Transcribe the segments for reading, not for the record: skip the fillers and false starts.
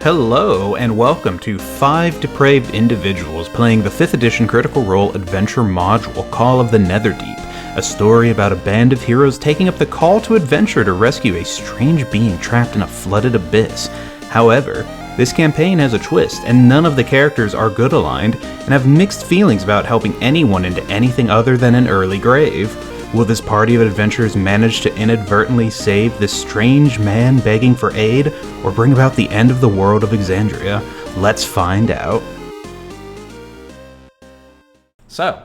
Hello, and welcome to 5 Depraved Individuals playing the 5th edition Critical Role adventure module, Call of the Netherdeep, a story about a band of heroes taking up the call to adventure to rescue a strange being trapped in a flooded abyss. However, this campaign has a twist, and none of the characters are good aligned, and have mixed feelings about helping anyone into anything other than an early grave. Will this party of adventurers manage to inadvertently save this strange man begging for aid, or bring about the end of the world of Exandria? Let's find out. So,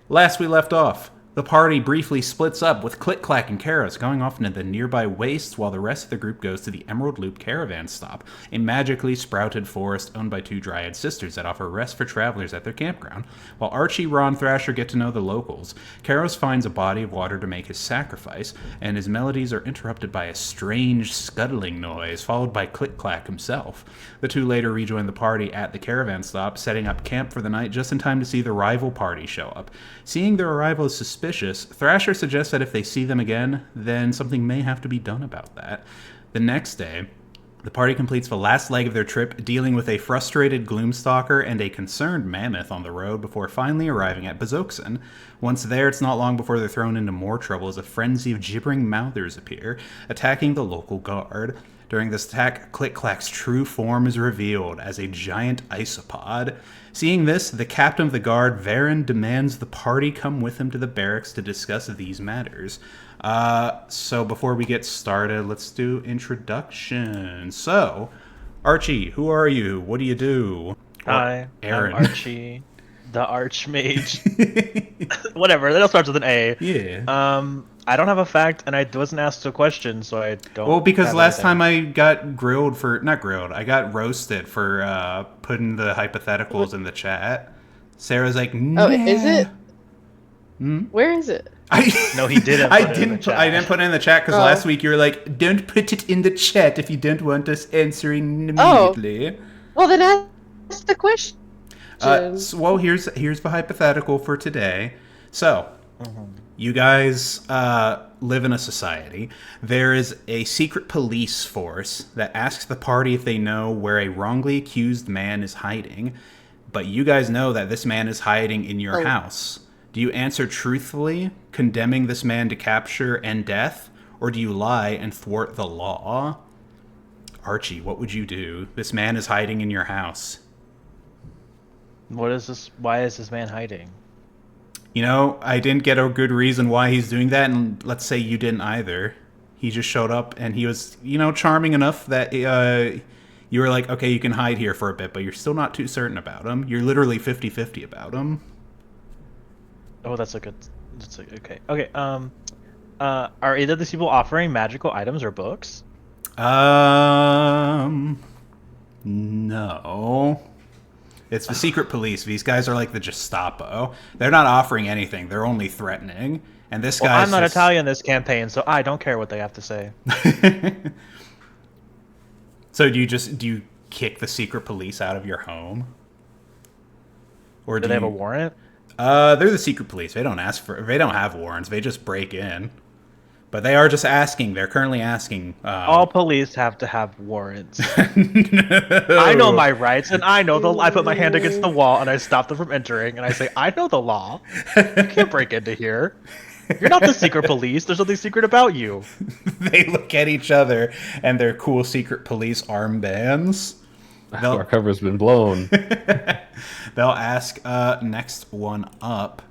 last we left off, the party briefly splits up with Clack and Keros going off into the nearby wastes while the rest of the group goes to the Emerald Loop caravan stop, a magically sprouted forest owned by 2 dryad sisters that offer rest for travelers at their campground. While Archie, Ron, and Thrasher get to know the locals, Keros finds a body of water to make his sacrifice, and his melodies are interrupted by a strange scuttling noise, followed by Clack himself. The 2 later rejoin the party at the caravan stop, setting up camp for the night just in time to see the rival party show up. Seeing their arrival as suspicious, Thrasher suggests that if they see them again, then something may have to be done about that. The next day, the party completes the last leg of their trip, dealing with a frustrated Gloomstalker and a concerned mammoth on the road before finally arriving at Bazzoxan. Once there, it's not long before they're thrown into more trouble as a frenzy of gibbering mouthers appear, attacking the local guard. During this attack, Clack's true form is revealed as a giant isopod. Seeing this, the captain of the guard, Varen, demands the party come with him to the barracks to discuss these matters. So before we get started, let's do introduction. So, Archie, who are you? What do you do? Hi, Aaron. I'm Archie, the Archmage. Whatever, that all starts with an A. Yeah. I don't have a fact, and I wasn't asked a question, so I don't. Well, because have last anything. time I got I got roasted for putting the hypotheticals in the chat. Sarah's like, no. Oh, is it? Hmm? Where is it? No, he didn't. I didn't put it in the chat because last week you were like, don't put it in the chat if you don't want us answering immediately. Well, then ask the question. Well, here's the hypothetical for today. So, you guys live in a society. There is a secret police force that asks the party if they know where a wrongly accused man is hiding, but you guys know that this man is hiding in your house. Do you answer truthfully, condemning this man to capture and death, or do you lie and thwart the law? Archie, what would you do? This man is hiding in your house. What is this? Why is this man hiding? You know, I didn't get a good reason why he's doing that, and let's say you didn't either. He just showed up, and he was, charming enough that you were like, okay, you can hide here for a bit, but you're still not too certain about him. You're literally 50-50 about him. Oh, okay. Okay. Are either of these people offering magical items or books? No. It's the secret police. These guys are like the Gestapo. They're not offering anything. They're only threatening. And this guy. I'm not Italian this campaign, so I don't care what they have to say. So do you kick the secret police out of your home? Or Do they have a warrant? They're the secret police. They don't have warrants. They just break in. But they are just asking. They're currently asking. All police have to have warrants. No. I know my rights, and I know I put my hand against the wall, and I stop them from entering, and I say, I know the law. You can't break into here. You're not the secret police. There's nothing secret about you. They look at each other and their cool secret police armbands. Our cover's been blown. They'll ask next one up.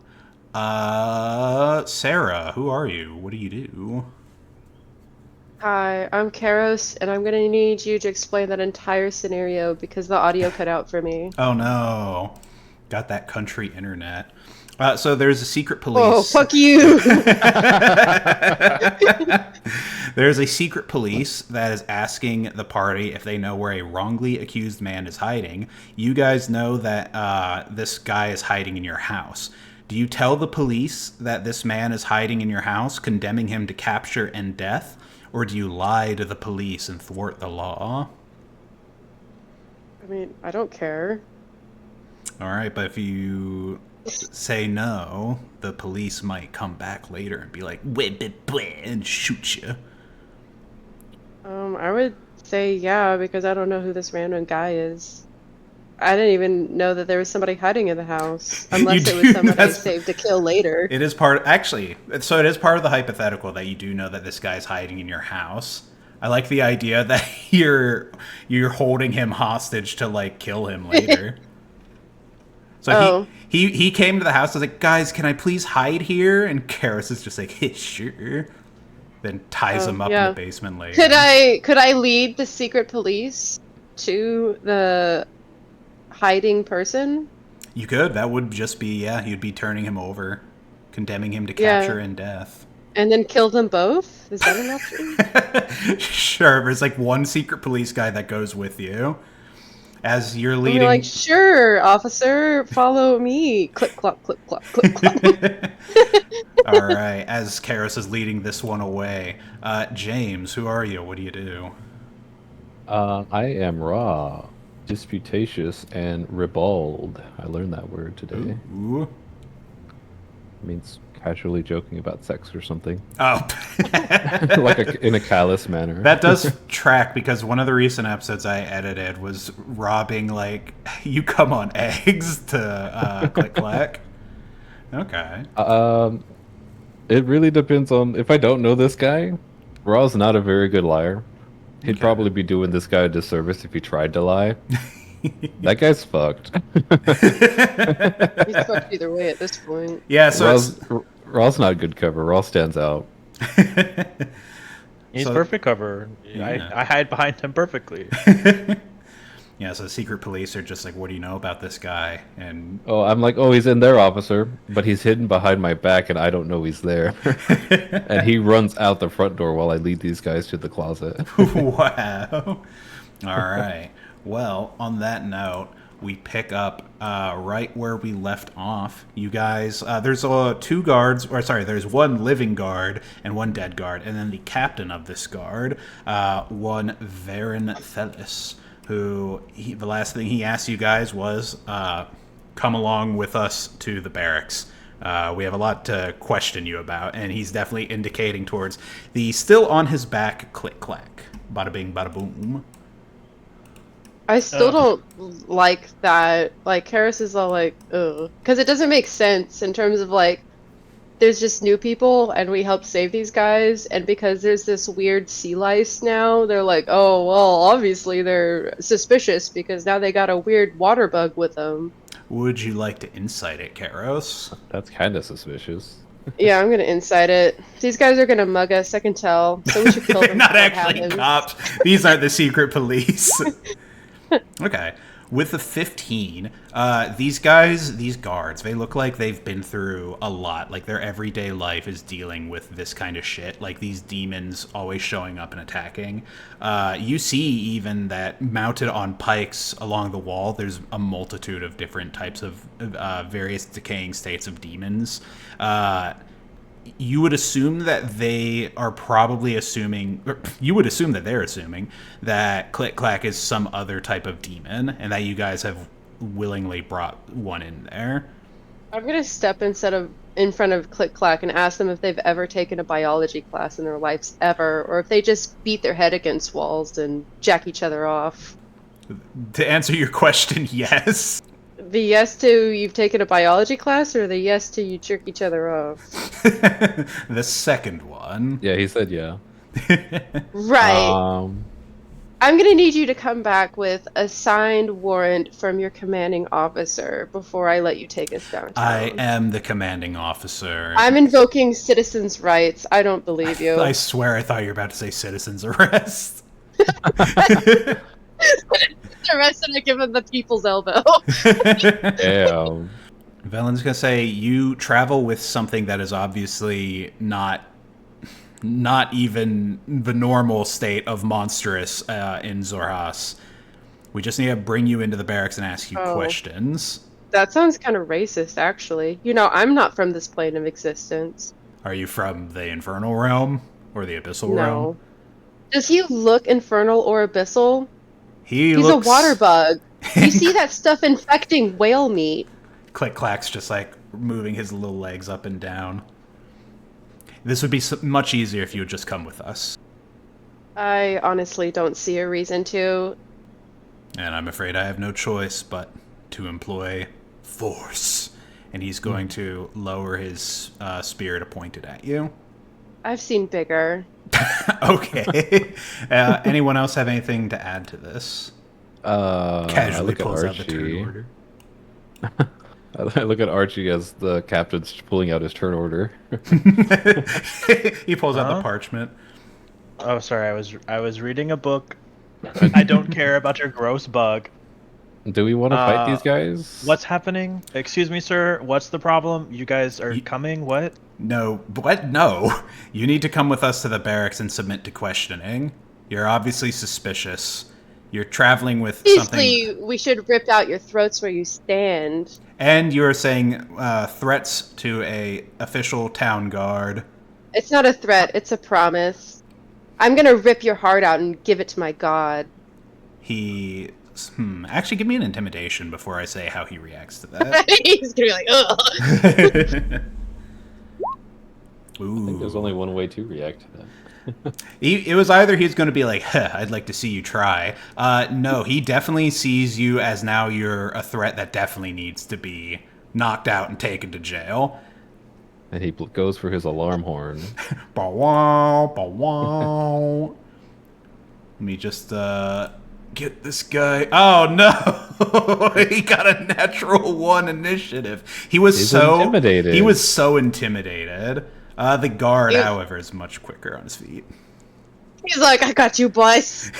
Sarah, who are you? What do you do? Hi, I'm Keros, and I'm gonna need you to explain that entire scenario because the audio cut out for me. Oh no. Got that country internet. So there's a secret police. Oh, fuck you! There's a secret police that is asking the party if they know where a wrongly accused man is hiding. You guys know that this guy is hiding in your house. Do you tell the police that this man is hiding in your house, condemning him to capture and death? Or do you lie to the police and thwart the law? I mean, I don't care. Alright, but if you say no, the police might come back later and be like, "Wait, and shoot you." I would say yeah, because I don't know who this random guy is. I didn't even know that there was somebody hiding in the house, unless it was somebody I saved to kill later. It is part, actually, so it is part of the hypothetical that you do know that this guy's hiding in your house. I like the idea that you're holding him hostage to, like, kill him later. So he came to the house, was like, guys, can I please hide here? And Keros is just like, hey, sure. Then ties him up in the basement later. Could I lead the secret police to the hiding person? You could. That would just be, you'd be turning him over, condemning him to capture and death. And then kill them both? Is that an option? Sure, there's like one secret police guy that goes with you. As you're leading... You're like, sure, officer, follow me. Click, clop, click, clop, click, clop. Alright, as Keros is leading this one away. James, who are you? What do you do? I am raw, disputatious, and ribald. I learned that word today. Ooh. It means casually joking about sex or something. Oh. Like in a callous manner. That does track, because one of the recent episodes I edited was robbing, like, you come on eggs to Clack. Okay. It really depends on... If I don't know this guy, Raw's not a very good liar. He'd probably be doing this guy a disservice if he tried to lie. That guy's fucked. He's fucked either way at this point. Yeah, so Raw's not good cover. Raw stands out. He's perfect cover. Yeah. I hide behind him perfectly. Yeah, so secret police are just like, what do you know about this guy? And I'm like, he's in there, officer, but he's hidden behind my back and I don't know he's there. And he runs out the front door while I lead these guys to the closet. Wow. All right. Well, on that note, we pick up right where we left off. You guys, there's two guards, there's one living guard and one dead guard, and then the captain of this guard, one Varen Thelis, who the last thing he asked you guys was, come along with us to the barracks. We have a lot to question you about, and he's definitely indicating towards the still on his back Click Clack. Bada bing, bada boom. I still don't like that. Like, Keros is all like, ugh. Because it doesn't make sense in terms of, like, there's just new people, and we help save these guys, and because there's this weird sea lice now, they're like, oh, well, obviously they're suspicious, because now they got a weird water bug with them. Would you like to insight it, Keros? That's kind of suspicious. Yeah, I'm gonna insight it. These guys are gonna mug us, I can tell. So we should kill them. They're not actually cops. These aren't the secret police. Okay. With the 15, these guards, they look like they've been through a lot. Like, their everyday life is dealing with this kind of shit. Like, these demons always showing up and attacking. You see even that mounted on pikes along the wall, there's a multitude of different types of various decaying states of demons. You would assume that they are probably assuming, or you would assume that they're assuming that Click Clack is some other type of demon, and that you guys have willingly brought one in there. I'm gonna step in front of Click Clack and ask them if they've ever taken a biology class in their lives ever, or if they just beat their head against walls and jack each other off. To answer your question, yes. The yes to you've taken a biology class, or the yes to you jerk each other off? The second one. Yeah, he said yeah. Right. I'm gonna need you to come back with a signed warrant from your commanding officer before I let you take us downtown. I am the commanding officer. I'm invoking citizens' rights. I don't believe you. I swear I thought you were about to say citizen's arrest. Arrested and given the people's elbow. Damn. Velen's gonna say you travel with something that is obviously not even the normal state of monstrous in Zorhas. We just need to bring you into the barracks and ask you questions. That sounds kind of racist, actually. You know, I'm not from this plane of existence. Are you from the infernal realm or the abyssal realm? No. Does he look infernal or abyssal? He's a water bug. You see that stuff infecting whale meat. Click Clack's just like moving his little legs up and down. This would be much easier if you would just come with us. I honestly don't see a reason to. And I'm afraid I have no choice but to employ force. And he's going to lower his spear to point it at you. I've seen bigger. Okay. Anyone else have anything to add to this? I Casually look at pulls out the turn Archie. order. I look at Archie as the captain's pulling out his turn order. He pulls out the Huh? parchment. Oh, sorry. I was reading a book. I don't care about your gross bug. Do we want to fight these guys? What's happening? Excuse me, sir. What's the problem? You guys are You- coming? What? No, what? No. You need to come with us to the barracks and submit to questioning. You're obviously suspicious. You're traveling with something. Obviously, we should rip out your throats where you stand. And you're saying threats to a official town guard. It's not a threat, it's a promise. I'm gonna rip your heart out and give it to my god. He... Actually, give me an intimidation before I say how he reacts to that. He's gonna be like, ugh. Ooh. I think there's only one way to react to that. It was either he's going to be like, huh, I'd like to see you try. No, he definitely sees you as now you're a threat that definitely needs to be knocked out and taken to jail. And he goes for his alarm horn. Bow wow, bow wow. Let me just get this guy. Oh no! He got a natural 1 initiative. He was He's so intimidated. He was so intimidated. The guard, He- however, is much quicker on his feet. He's like, I got you, boys.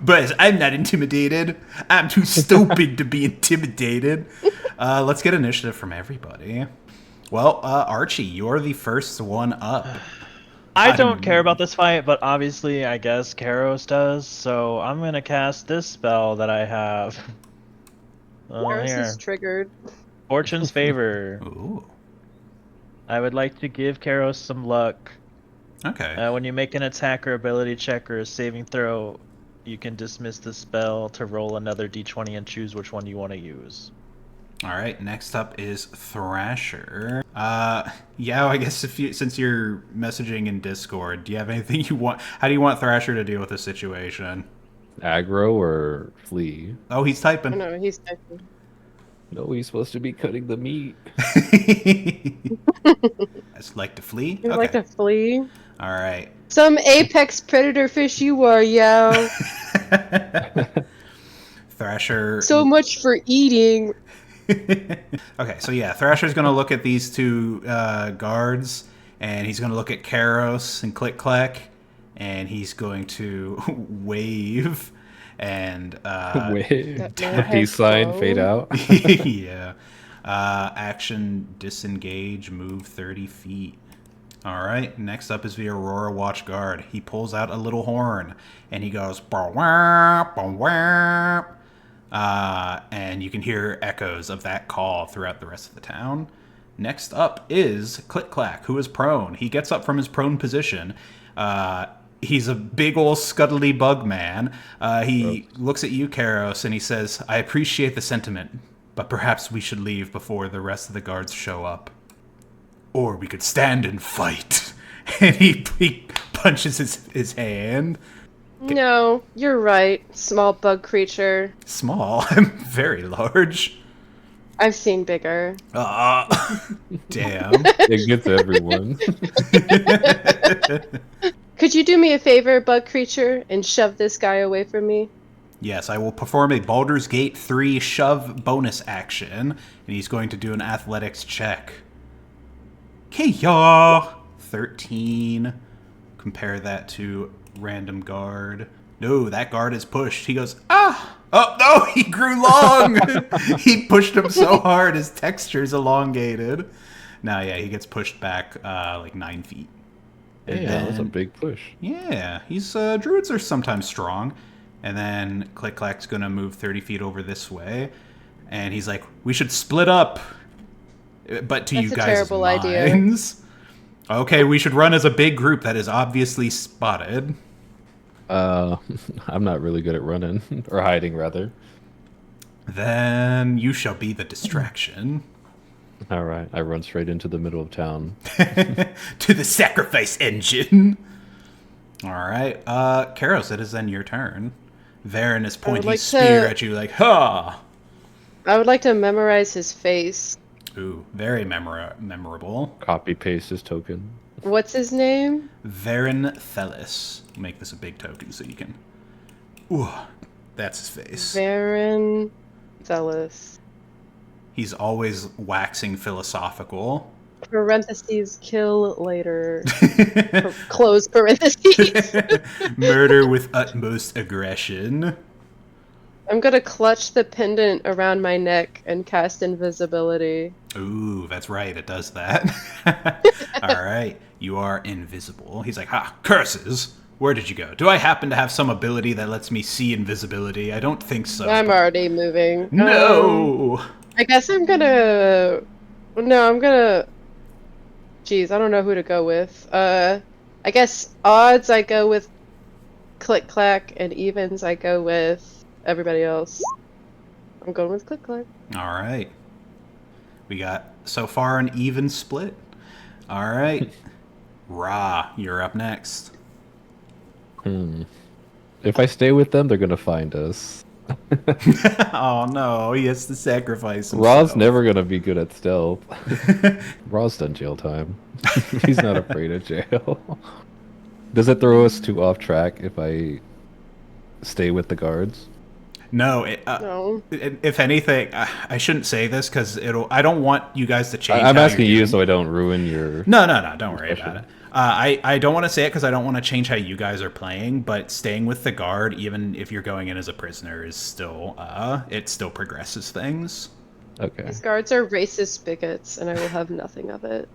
But I'm not intimidated. I'm too stupid to be intimidated. Let's get initiative from everybody. Well, Archie, you're the first one up. I don't care about this fight, but obviously, I guess Keros does. So I'm gonna cast this spell that I have. Oh, Keros here. is triggered. Fortune's favor. Ooh. I would like to give Keros some luck. Okay. When you make an attack or ability check or a saving throw, you can dismiss the spell to roll another d20 and choose which one you want to use. All right. Next up is Thrasher. Yeah. I guess since you're messaging in Discord, do you have anything you want? How do you want Thrasher to deal with the situation? Aggro or flee? Oh, he's Oh typing. no, he's typing. No, he's supposed to be cutting the meat. I'd like to flee. You'd like to flee? All right. Some apex predator fish you are, yo. Thrasher. So much for eating. Okay, so yeah, Thrasher's gonna look at these two guards, and he's gonna look at Keros and Clack, and he's going to wave and Wait. That man Peace has sign, bow. fade out. yeah, action disengage, move 30 feet. All right, next up is the Aurora Watch Guard. He pulls out a little horn, and he goes, "Bow wow, bow wow." And you can hear echoes of that call throughout the rest of the town. Next up is Clack, who is prone. He gets up from his prone position. He's a big old scuttly bug man. He looks at you, Keros, and he says, "I appreciate the sentiment, but perhaps we should leave before the rest of the guards show up. Or we could stand and fight." And he punches his hand. No, you're right, small bug creature. Small. I'm very large. I've seen bigger. Damn. It gets everyone. Could you do me a favor, bug creature, and shove this guy away from me? Yes, I will perform a Baldur's Gate 3 shove bonus action, and he's going to do an athletics check. Kaya! 13. Compare that to random guard. No, that guard is pushed. He goes, ah! Oh, no, he grew long! He pushed him so hard, his texture's elongated. No, yeah, he gets pushed back like 9 feet. And Yeah, that's a then- big push. Yeah, he's druids are sometimes strong. And then Clack's gonna move 30 feet over this way, and he's like, "We should split up." But to That's you a guys' terrible idea. minds, okay, we should run as a big group that is obviously spotted. I'm not really good at running or hiding, rather. Then you shall be the distraction. All right, I run straight into the middle of town. To the sacrifice engine. All right. Keros, it is then your turn. Varen is pointing like his spear to- at you like, ha! I would like to memorize his face. Ooh, very memorable. Copy paste his token. What's his name? Varen Thelis. Make this a big token so you can... Ooh, that's his face. Varen Zealous. He's always waxing philosophical. Parentheses, kill later. Close parentheses. Murder with utmost aggression. I'm gonna clutch the pendant around my neck and cast invisibility. Ooh, that's right. It does that. All right. You are invisible. He's like, ha, curses. Where did you go? Do I happen to have some ability that lets me see invisibility? I don't think so. I'm already moving. No! I guess I'm gonna... No, I'm gonna... Jeez, I don't know who to go with. I guess odds I go with Click Clack, and evens I go with everybody else. I'm going with Click Clack. All right. We got, so far, an even split. All right. Ra, you're up next. If I stay with them, they're gonna find us. Oh no, he has to sacrifice himself. Ra's never gonna be good at stealth. Ra's done jail time. He's not afraid of jail. Does it throw us too off track if I stay with the guards? No, No. if anything, I shouldn't say this because I don't want you guys to change. I'm how asking you're you doing. so I don't ruin your... No, don't worry about it. I don't want to say it because I don't want to change how you guys are playing, but staying with the guard, even if you're going in as a prisoner, is still, it still progresses things. Okay. These guards are racist bigots, and I will have nothing of it.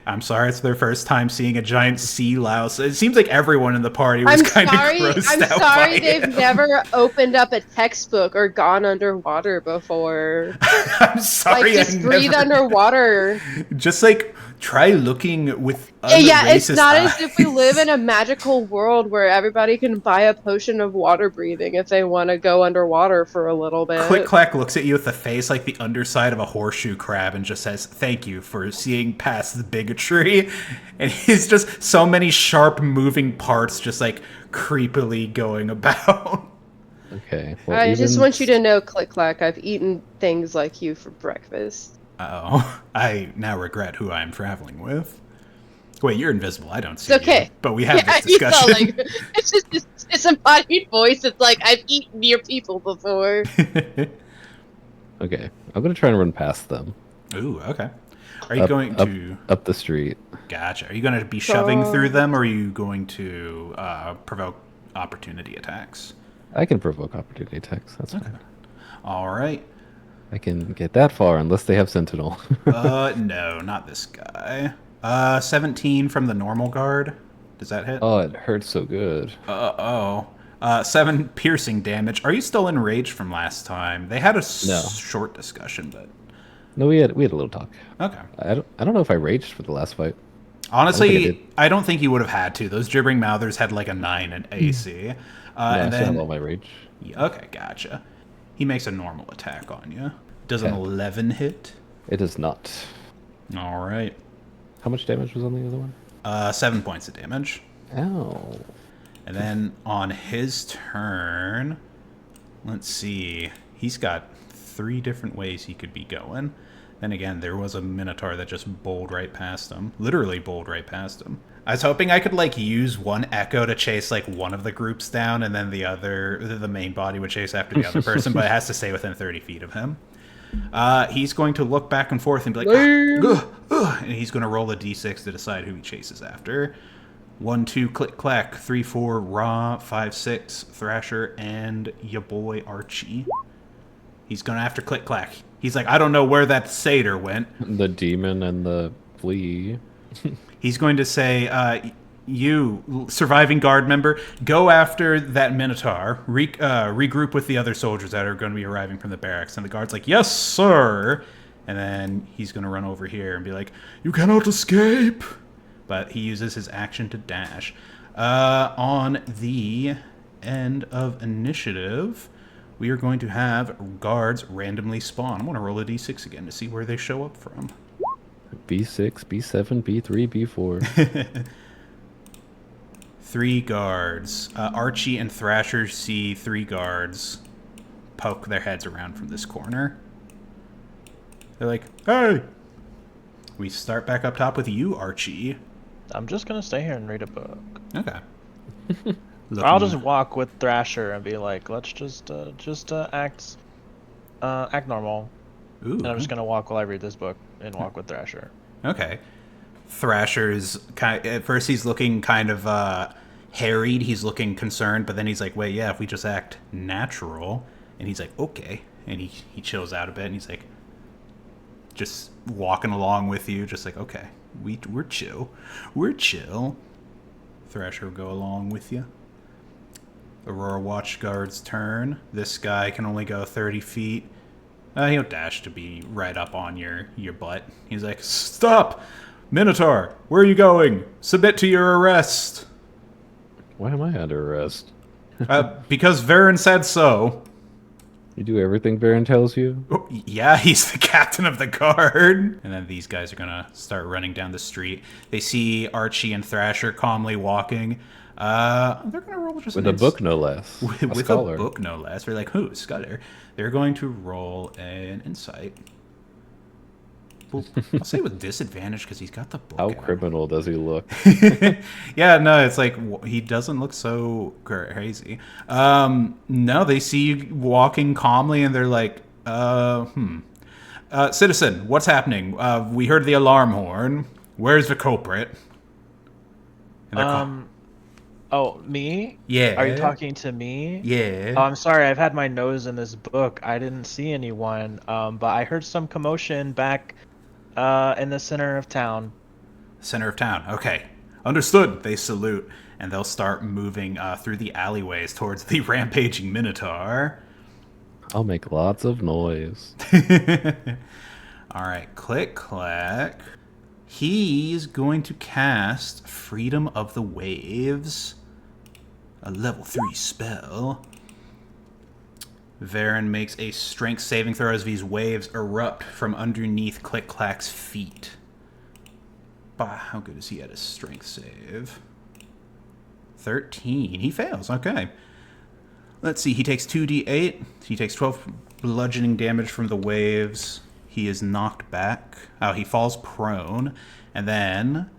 I'm sorry, it's their first time seeing a giant sea louse. It seems like everyone in the party was kind of grossed I'm out by sorry it. they've never opened up a textbook or gone underwater before. I'm sorry, Like, just breathe underwater. Just like try looking with other Yeah, it's racist not eyes. as if we live in a magical world where everybody can buy a potion of water breathing if they want to go underwater for a little bit. Click Clack looks at you with the face like the underside of a horseshoe crab and just says, "Thank you for seeing past the bigotry." And he's just so many sharp moving parts just like creepily going about. Okay. Well, I just even- want you to know, Click Clack, I've eaten things like you for breakfast. Oh, I now regret who I'm traveling with. Wait, you're invisible. I don't see It's okay. you. But we have this you sound discussion. like it's just this disembodied voice. It's like I've eaten your people before. Okay. I'm gonna try and run past them. Ooh, okay. Are you going to... up the street? Gotcha. Are you going to be shoving through them, or are you going to provoke opportunity attacks? I can provoke opportunity attacks. That's fine. All right. I can get that far unless they have sentinel. No, not this guy. 17 from the normal guard. Does that hit? Oh, it hurts so good. 7 piercing damage. Are you still enraged from last time? They had a short discussion, but... No, we had a little talk. Okay. I don't know if I raged for the last fight. Honestly, I don't think you would have had to. Those gibbering mouthers had like a 9 in AC. No, And I still have then... all my rage. Yeah, okay, gotcha. He makes a normal attack on you. Does an 11 hit? It is not. All right. How much damage was on the other one? 7 points of damage. Ow. And then on his turn, let's see. He's got 3 different ways he could be going. Then again, there was a Minotaur that just bowled right past him. Literally bowled right past him. I was hoping I could like use one echo to chase like one of the groups down, and then the main body would chase after the other person, but it has to stay within 30 feet of him. He's going to look back and forth and be like, and he's going to roll a d6 to decide who he chases after. 1, 2, Click Clack, 3, 4, Ra, 5, 6, Thrasher, and ya boy Archie. He's going after Click Clack. He's like, I don't know where that satyr went. The demon and the flea. He's going to say, you, surviving guard member, go after that Minotaur. Regroup with the other soldiers that are going to be arriving from the barracks. And the guard's like, yes, sir. And then he's going to run over here and be like, you cannot escape. But he uses his action to dash. On the end of initiative, we are going to have guards randomly spawn. I'm going to roll a d6 again to see where they show up from. B6, B7, B3, B4. 3 guards. Archie and Thrasher see 3 guards poke their heads around from this corner. They're like, hey! We start back up top with you, Archie. I'm just gonna stay here and read a book. Okay. I'll just walk with Thrasher and be like, let's just act normal. Ooh. And I'm just gonna walk while I read this book and walk with Thrasher. Okay. Thrasher's at first he's looking kind of harried. He's looking concerned, but then he's like, wait, yeah, if we just act natural. And he's like, okay. And he chills out a bit, and he's like, just walking along with you, just like, okay, we're chill. We're chill. Thrasher will go along with you. Aurora Watchguard's turn. This guy can only go 30 feet. He'll dash to be right up on your butt. He's like, stop! Minotaur, where are you going? Submit to your arrest. Why am I under arrest? Because Varen said so. You do everything Baron tells you? Oh, yeah, he's the captain of the guard. And then these guys are gonna start running down the street. They see Archie and Thrasher calmly walking. They're gonna roll just with a book, no less. With a book, no less. We're like, who? Scudder. They're going to roll an insight. Well, I'll say with disadvantage because he's got the book. How out. criminal does he look? Yeah, no, it's like he doesn't look so crazy. No, they see you walking calmly and they're like, citizen, what's happening? We heard the alarm horn. Where's the culprit? And Oh, me? Yeah. Are you talking to me? Yeah. I'm sorry, I've had my nose in this book. I didn't see anyone, but I heard some commotion back in the center of town. Center of town. Okay. Understood. They salute, and they'll start moving through the alleyways towards the rampaging Minotaur. I'll make lots of noise. All right. Click, clack. He's going to cast Freedom of the Waves. A level 3 spell. Varen makes a strength saving throw as these waves erupt from underneath Click Clack's feet. Bah, how good is he at a strength save? 13. He fails. Okay. Let's see. He takes 2d8. He takes 12 bludgeoning damage from the waves. He is knocked back. Oh, he falls prone. And then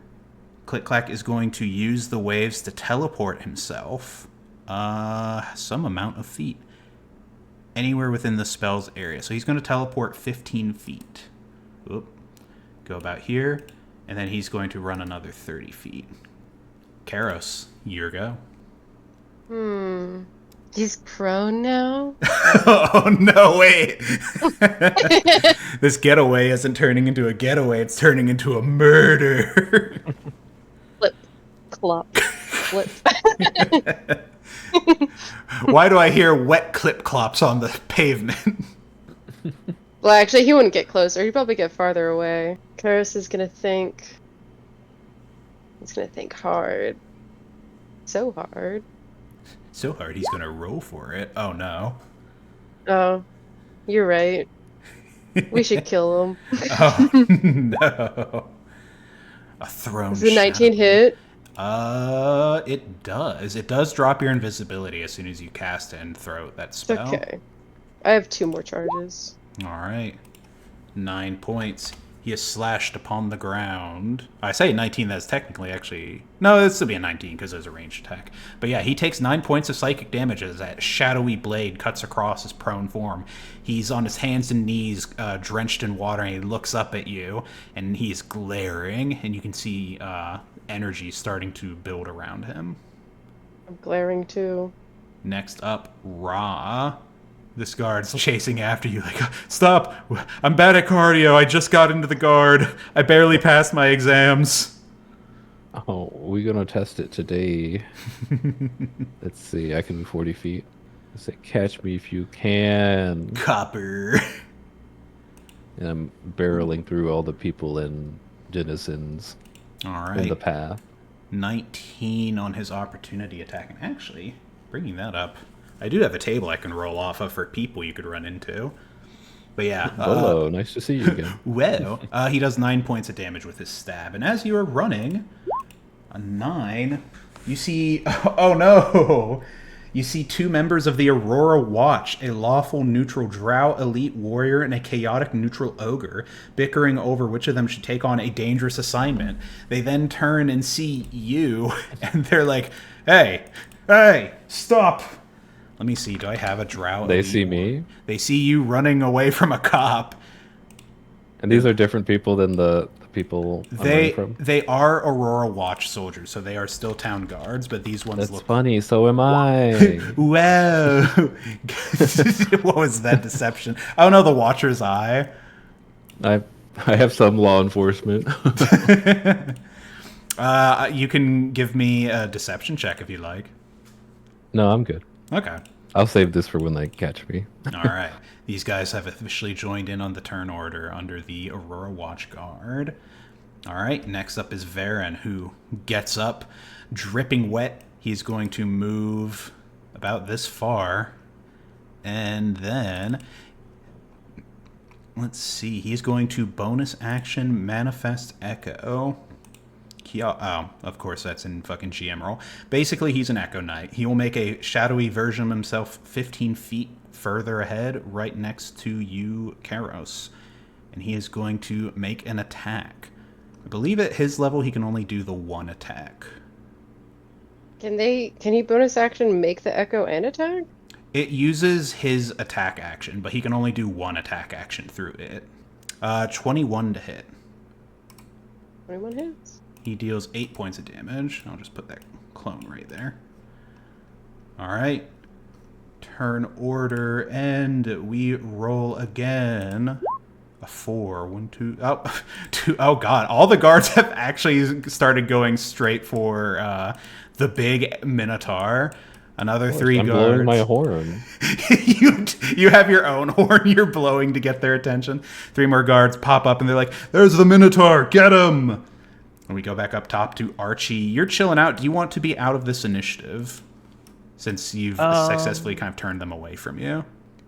Click Clack is going to use the waves to teleport himself. Some amount of feet. Anywhere within the spell's area. So he's going to teleport 15 feet. Oop. Go about here. And then he's going to run another 30 feet. Keros, your go. He's prone now? Oh, no, wait. This getaway isn't turning into a getaway. It's turning into a murder. Flip. Clop. Flip. Why do I hear wet clip clops on the pavement? Well, actually, he wouldn't get closer. He'd probably get farther away. Keros is gonna think. He's gonna think hard. So hard. So hard he's gonna roll for it. Oh no. Oh, you're right. We should kill him. Oh no. A throne. Does the 19 hit? It does. It does drop your invisibility as soon as you cast it and throw that It's spell. okay. I have 2 more charges. Alright. 9 points. He is slashed upon the ground. I say 19, that's technically actually... No, it'd still be a 19 because there's a ranged attack. But yeah, he takes 9 points of psychic damage as that shadowy blade cuts across his prone form. He's on his hands and knees, drenched in water, and he looks up at you, and he's glaring, and you can see energy starting to build around him. I'm glaring too. Next up, Ra. This guard's chasing after you like, stop! I'm bad at cardio. I just got into the guard. I barely passed my exams. Oh, we're gonna test it today. Let's see, I can be 40 feet. Let's say, catch me if you can. Copper. And I'm barreling through all the people and denizens All right. in the path. 19 on his opportunity attack. And actually, bringing that up, I do have a table I can roll off of for people you could run into. But yeah. Hello, nice to see you again. Well, he does 9 points of damage with his stab. And as you are running, a 9, You see, oh no! You see two members of the Aurora Watch, a lawful neutral drow elite warrior and a chaotic neutral ogre, bickering over which of them should take on a dangerous assignment. They then turn and see you, and they're like, hey, stop! Let me see, do I have a drow They elite see me, They see you running away from a cop. and these are different people than the people I'm running from. They are Aurora Watch soldiers, so they are still town guards, but these ones That's look... funny. So am I. Whoa! What was that deception? Oh no, the Watcher's Eye. I have some law enforcement. You can give me a deception check if you like. No, I'm good. Okay. I'll save this for when they catch me. All right. These guys have officially joined in on the turn order under the Aurora Watch Guard. All right. Next up is Varen, who gets up, dripping wet. He's going to move about this far. And then, let's see. He's going to bonus action Manifest Echo. Oh, of course, that's in fucking GM roll. Basically, he's an Echo Knight. He will make a shadowy version of himself 15 feet further ahead, right next to you, Keros. And he is going to make an attack. I believe at his level, he can only do the one attack. Can he bonus action make the echo and attack? It uses his attack action, but he can only do one attack action through it. 21 to hit. 21 hits. He deals 8 points of damage. I'll just put that clone right there. Alright. Turn order, and we roll again. A 4. 1, 2... Oh, 2. Oh, God. All the guards have actually started going straight for the big Minotaur. Another 3 I'm guards. blowing my horn. you have your own horn you're blowing to get their attention. 3 more guards pop up, and they're like, there's the Minotaur! Get him! And we go back up top to Archie. You're chilling out. Do you want to be out of this initiative? Since you've successfully kind of turned them away from you.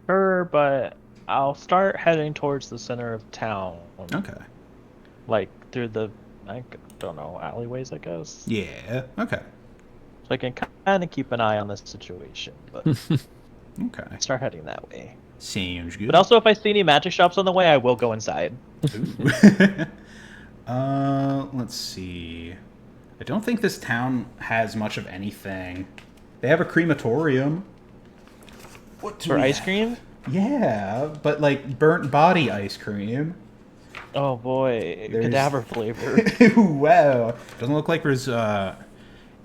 Sure, but I'll start heading towards the center of town. Okay. Like, through the, I don't know, alleyways, I guess. Yeah. Okay. So I can kind of keep an eye on this situation, but Okay. start heading that way. Seems good. But also, if I see any magic shops on the way, I will go inside. Let's see. I don't think this town has much of anything. They have a crematorium. What do For we ice have? cream? Yeah, but like burnt body ice cream. Oh boy, There's- cadaver flavor. Wow. Doesn't look like there's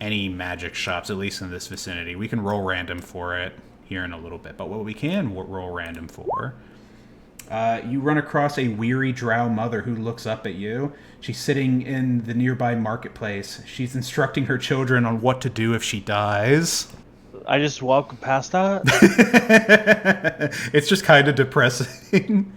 any magic shops, at least in this vicinity. We can roll random for it here in a little bit. But what we can roll random for... you run across a weary drow mother who looks up at you. She's sitting in the nearby marketplace. She's instructing her children on what to do if she dies. I just walk past that? It's just kind of depressing.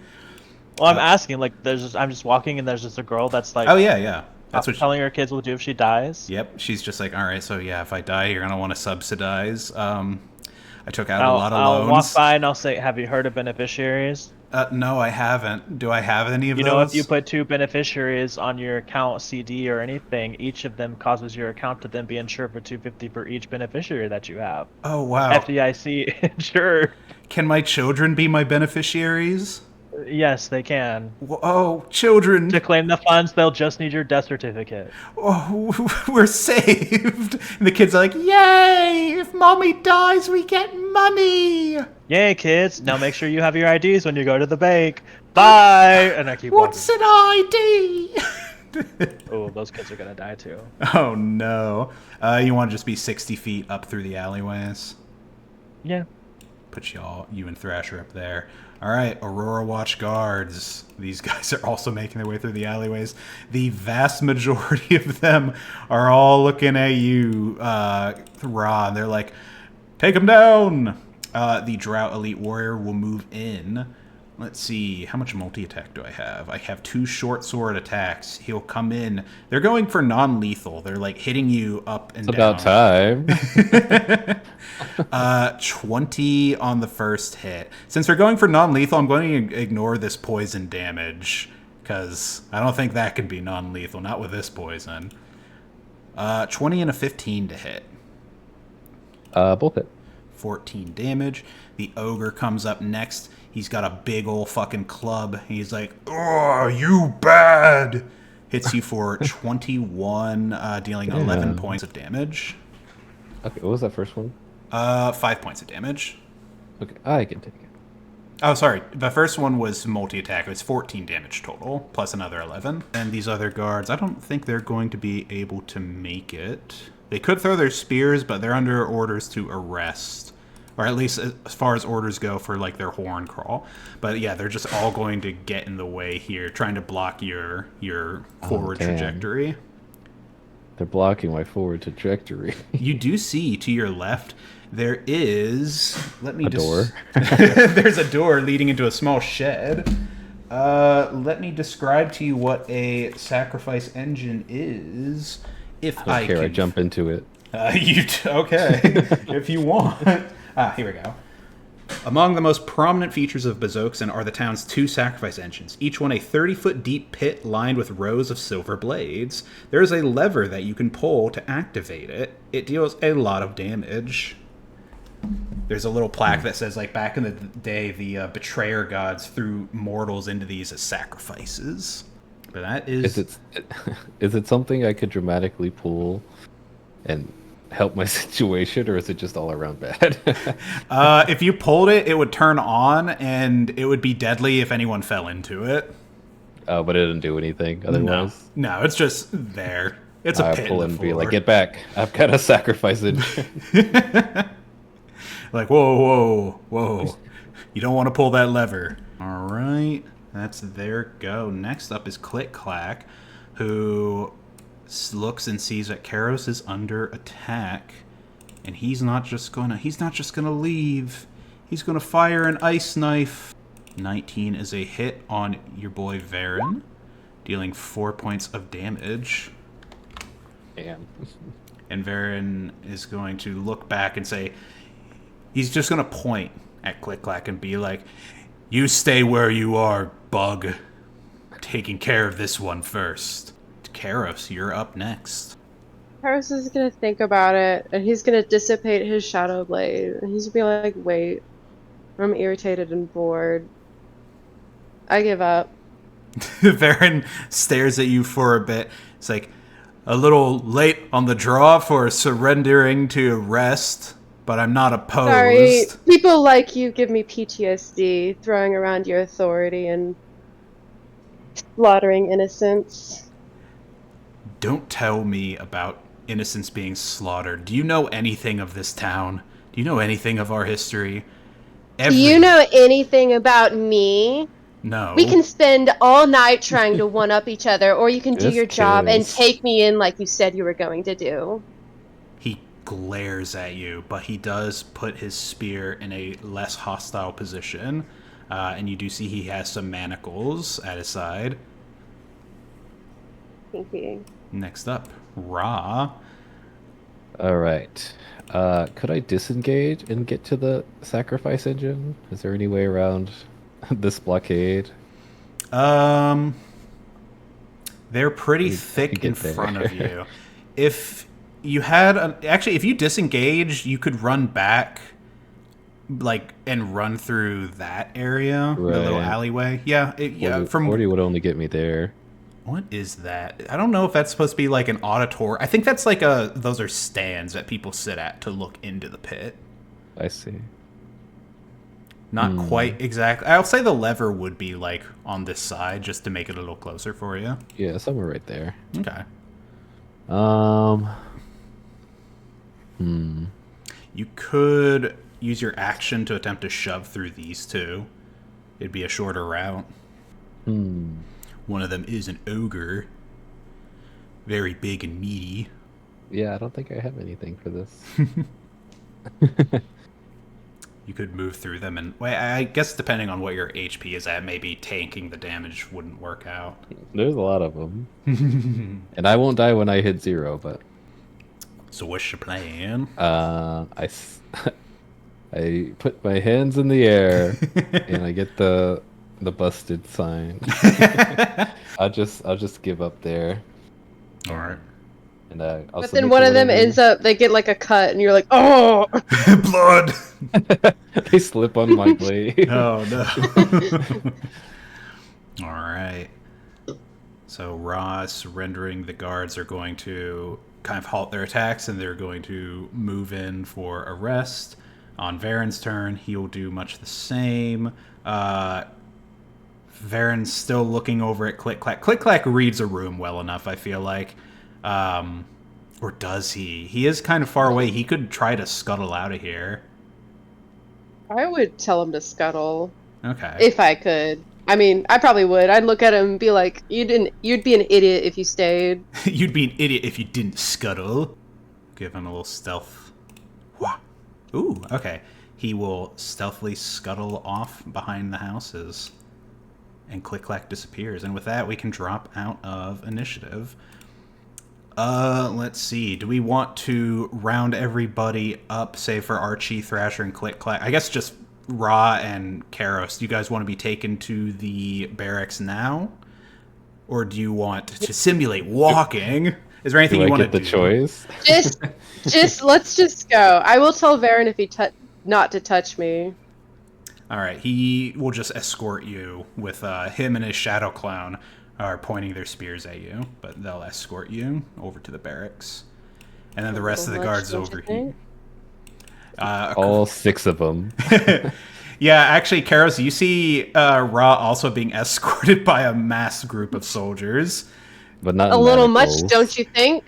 Well, I'm asking, like, I'm just walking and there's just a girl that's like, Oh, yeah. That's what telling her kids what to do if she dies. Yep, she's just like, all right, so yeah, if I die, you're going to want to subsidize. I took out a lot of I'll loans. walk by and I'll say, have you heard of beneficiaries? No, I haven't. Do I have any of You those? know, if you put 2 beneficiaries on your account CD or anything, each of them causes your account to then be insured for $250 for each beneficiary that you have. Oh, wow. FDIC insured. Can my children be my beneficiaries? Yes, they can. Oh, children. To claim the funds, they'll just need your death certificate. Oh, we're saved. And the kids are like, yay! If mommy dies, we get money. Yay, kids! Now make sure you have your IDs when you go to the bank. Bye! And I keep What's walking. an ID? Oh, those kids are gonna die too. Oh, no. You want to just be 60 feet up through the alleyways? Yeah. Put you and Thrasher up there. All right, Aurora Watch guards. These guys are also making their way through the alleyways. The vast majority of them are all looking at you, Ra. They're like, take him down. The Drow Elite Warrior will move in. Let's see, how much multi-attack do I have? I have 2 short sword attacks. He'll come in. They're going for non-lethal. They're like hitting you up and It's down. about time. 20 on the first hit. Since they're going for non-lethal, I'm going to ignore this poison damage, because I don't think that can be non-lethal, not with this poison. 20 and a 15 to hit. Both hit. 14 damage. The ogre comes up next. He's got a big old fucking club. He's like, "Oh, you bad!" Hits you for 21, dealing 11 points of damage. Okay, what was that first one? 5 points of damage. Okay, I can take it. Oh, sorry. The first one was multi-attack. It was 14 damage total, plus another 11. And these other guards, I don't think they're going to be able to make it. They could throw their spears, but they're under orders to arrest. Or at least as far as orders go for, like, their horn crawl. But yeah, they're just all going to get in the way here, trying to block your forward trajectory. They're blocking my forward trajectory. You do see to your left, there is... Let me A door. There's a door leading into a small shed. Let me describe to you what a sacrifice engine is. If I Here, can... I jump into it. Okay, if you want. Here we go. Among the most prominent features of Bazzoxan are the town's 2 sacrifice engines, each one a 30-foot deep pit lined with rows of silver blades. There is a lever that you can pull to activate it. It deals a lot of damage. There's a little plaque that says, like, back in the day, the betrayer gods threw mortals into these as sacrifices. But that is... Is it something I could dramatically pull and help my situation, or is it just all around bad? If you pulled it, it would turn on, and it would be deadly if anyone fell into it. Oh, but it didn't do anything otherwise? No, it's just there. It's a pit pull in it the and be like, floor. get back. I've got a sacrifice in. Like, whoa. You don't want to pull that lever. All right, that's their go. Next up is Clack, who looks and sees that Keros is under attack, and he's not just gonna leave. He's gonna fire an ice knife. 19 is a hit on your boy Varen, dealing 4 points of damage. Damn. And Varen is going to look back and say, he's just going to point at Clack and be like, "You stay where you are, bug. Taking care of this one first." Keros, you're up next. Keros is gonna think about it, and he's gonna dissipate his shadow blade, and he's gonna be like, "Wait, I'm irritated and bored. I give up." Varen stares at you for a bit. It's like, "A little late on the draw for surrendering to rest, but I'm not opposed." Sorry, people like you give me PTSD, throwing around your authority and slaughtering innocents. Don't tell me about innocents being slaughtered. Do you know anything of this town? Do you know anything of our history? Do you know anything about me? No. We can spend all night trying to one-up each other, or you can do Just your job and kiss. take me in like you said you were going to do. He glares at you, but he does put his spear in a less hostile position. And you do see he has some manacles at his side. Thank you. Next up, Ra. All right. Could I disengage and get to the sacrifice engine? Is there any way around this blockade? They're pretty I thick could in get there. front of you. If you had actually, if you disengage, you could run back, like, and run through that area, the little Right. alleyway. Yeah, 40 would only get me there. What is that? I don't know if that's supposed to be like an auditor. I think that's like those are stands that people sit at to look into the pit. I see. Not quite exactly. I'll say the lever would be like on this side just to make it a little closer for you. Yeah, somewhere right there. Okay. You could use your action to attempt to shove through these two. It'd be a shorter route. One of them is an ogre. Very big and meaty. Yeah, I don't think I have anything for this. You could move through them, and well, I guess depending on what your HP is at, maybe tanking the damage wouldn't work out. There's a lot of them. And I won't die when I hit 0, but... So what's your plan? I put my hands in the air, and I get the busted sign. I'll just give up there. All right. And I'll But submit then one to of them whatever. ends up, they get like a cut, and you're like, oh! Blood. They slip on my blade. Oh no. All right. So Ra surrendering. The guards are going to kind of halt their attacks, and they're going to move in for arrest. On Varen's turn, he will do much the same. Varen's still looking over at Click Clack. Click Clack reads a room well enough, I feel like. Or does he? He is kind of far away. He could try to scuttle out of here. I would tell him to scuttle. Okay. If I could. I mean, I probably would. I'd look at him and be like, you'd be an idiot if you stayed. You'd be an idiot if you didn't scuttle. Give him a little stealth. Wah. Ooh, okay. He will stealthily scuttle off behind the houses. And Click Clack disappears. And with that, we can drop out of initiative. Let's see. Do we want to round everybody up, say for Archie, Thrasher, and Click Clack? I guess just Ra and Keros. Do you guys want to be taken to the barracks now? Or do you want to simulate walking? Is there anything Do you I want get to the do? choice? Let's just go. I will tell Varen if he not to touch me. All right. He will just escort you with him and his shadow clown are pointing their spears at you, but they'll escort you over to the barracks. And then the rest of the guards over here. All 6 of them. Yeah, actually, Keros, you see Ra also being escorted by a mass group of soldiers. But not A little much, manacles. don't you think?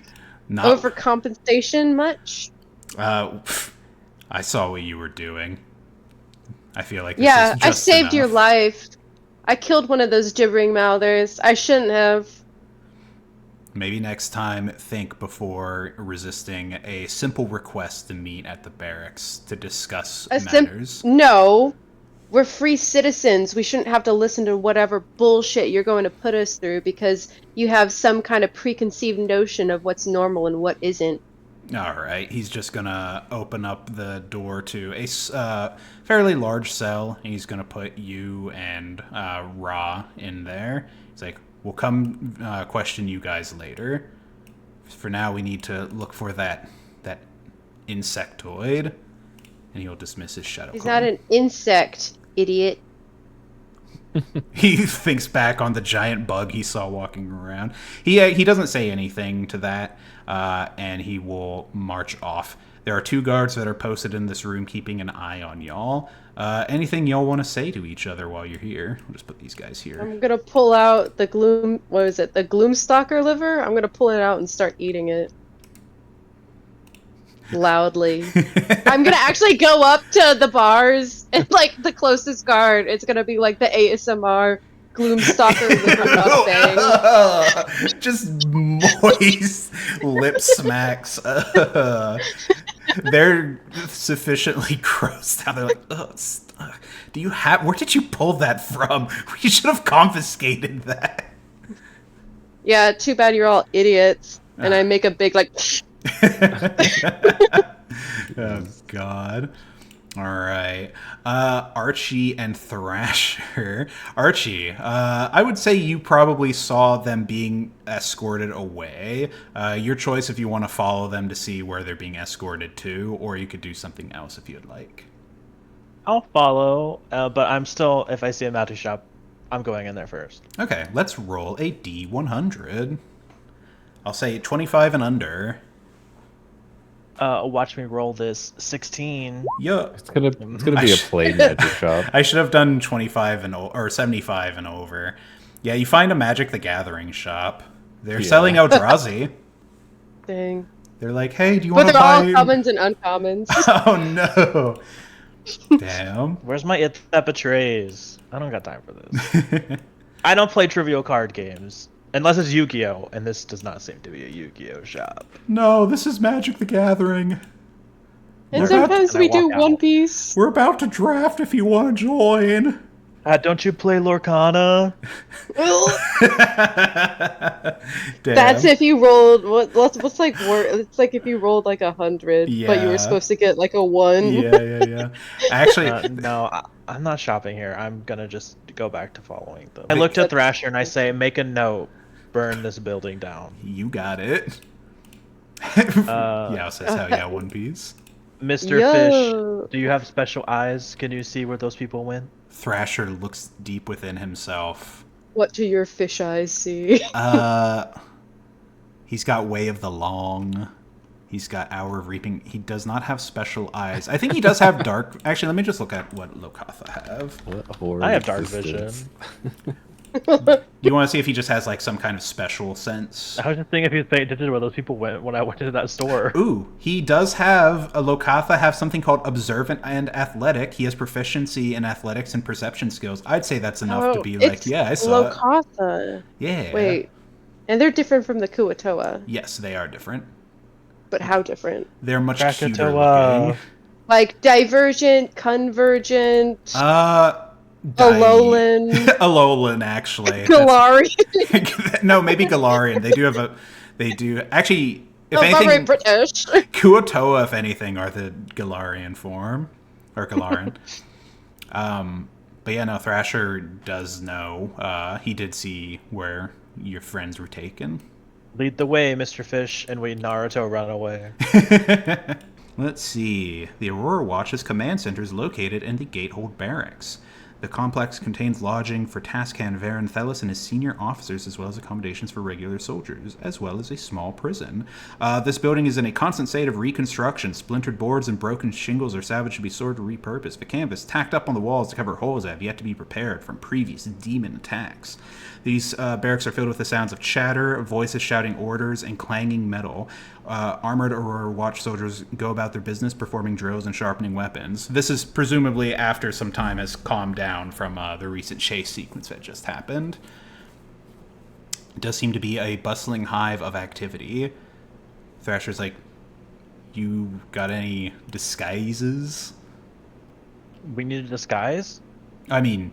Not, Overcompensation much? I saw what you were doing. I feel like this Yeah, is I just saved your enough. life. I killed one of those gibbering mouthers. I shouldn't have. Maybe next time, think before resisting a simple request to meet at the barracks to discuss matters. No. We're free citizens. We shouldn't have to listen to whatever bullshit you're going to put us through because you have some kind of preconceived notion of what's normal and what isn't. All right, he's just gonna open up the door to a fairly large cell, and he's gonna put you and Ra in there. He's like, "We'll come question you guys later. For now, we need to look for that insectoid," and he'll dismiss his shadow. He's clone. not an insect, idiot. He thinks back on the giant bug he saw walking around. He doesn't say anything to that, and he will march off. There are 2 guards that are posted in this room keeping an eye on y'all. Anything y'all want to say to each other while you're here? We'll just put these guys here. I'm gonna pull out the the Gloomstalker liver? I'm gonna pull it out and start eating it. Loudly. I'm gonna actually go up to the bars and like the closest guard. It's gonna be like the ASMR Gloomstalker liver mukbang. Just moist lip smacks. They're sufficiently grossed out. They're like, ugh, do you have? Where did you pull that from? We should have confiscated that. Yeah, too bad you're all idiots. And I make a big like. Oh God. All right. Archie and Thrasher. Archie, I would say you probably saw them being escorted away. Your choice if you want to follow them to see where they're being escorted to, or you could do something else if you'd like. I'll follow, but I'm still, if I see a magic shop, I'm going in there first. Okay, let's roll a D100. I'll say 25 and under. Watch me roll this 16. Yeah. It's gonna be a plain magic shop. I should have done 25 and or 75 and over. Yeah, you find a Magic the Gathering shop. They're selling Eldrazi. Dang. They're like, hey, do you But want to they're buy? all commons and uncommons. Oh no! Damn. Where's my It That Betrays? I don't got time for this. I don't play trivial card games. Unless it's Yu-Gi-Oh! And this does not seem to be a Yu-Gi-Oh! Shop. No, this is Magic the Gathering. And We're sometimes about- we and I do walk out. One Piece. We're about to draft if you want to join. Don't you play Lorcana? Damn. That's if you rolled what's like it's like if you rolled like 100, but you Yeah. were supposed to get like a 1. Yeah. Actually, No, I'm not shopping here. I'm gonna just go back to following them. I looked at Thrasher and I say, make a note. Burn this building down. you got it. Uh, Yao says, hell yeah, One Piece. Mr. Yo. Fish, do you have special eyes? Can you see where those people went? Thrasher looks deep within himself. What do your fish eyes see? He's got Way of the Long. He's got Hour of Reaping. He does not have special eyes. I think he does have dark... Actually, let me just look at what Lokatha have. What horror I have dark existence. vision. Do you want to see if he just has like some kind of special sense? I was just thinking if he was paying attention to where those people went when I went into that store. Ooh, he does have a Lokatha have something called Observant and Athletic. He has proficiency in athletics and perception skills. I'd say that's enough to be like, it's yeah, I saw it. Lokatha. Yeah. Wait, and they're different from the Kuatoa, Yes, they are different. but how different? They're much cuter Krakatoa. looking. Like divergent, convergent, Alolan, Alolan, Alolan, actually. Galarian. No, maybe Galarian. They do have a. They do actually. If Oh, anything, very British. Kuatoa, if anything, are the Galarian form or Galarian. But yeah, no. Thrasher does know. He did see where your friends were taken. Lead the way, Mr. Fish, and we Naruto run away. Let's see. The Aurora Watch's command center is located in the Gatehold Barracks. The complex contains lodging for Tascan Varen Thelis and his senior officers, as well as accommodations for regular soldiers, as well as a small prison. This building is in a constant state of reconstruction. Splintered boards and broken shingles are salvaged to be stored or repurposed. The canvas tacked up on the walls to cover holes that have yet to be repaired from previous demon attacks. These barracks are filled with the sounds of chatter, voices shouting orders, and clanging metal. Armored Aurora Watch soldiers go about their business, performing drills and sharpening weapons. This is presumably after some time has calmed down from the recent chase sequence that just happened. It does seem to be a bustling hive of activity. Thrasher's like, you got any disguises? We need a disguise? I mean,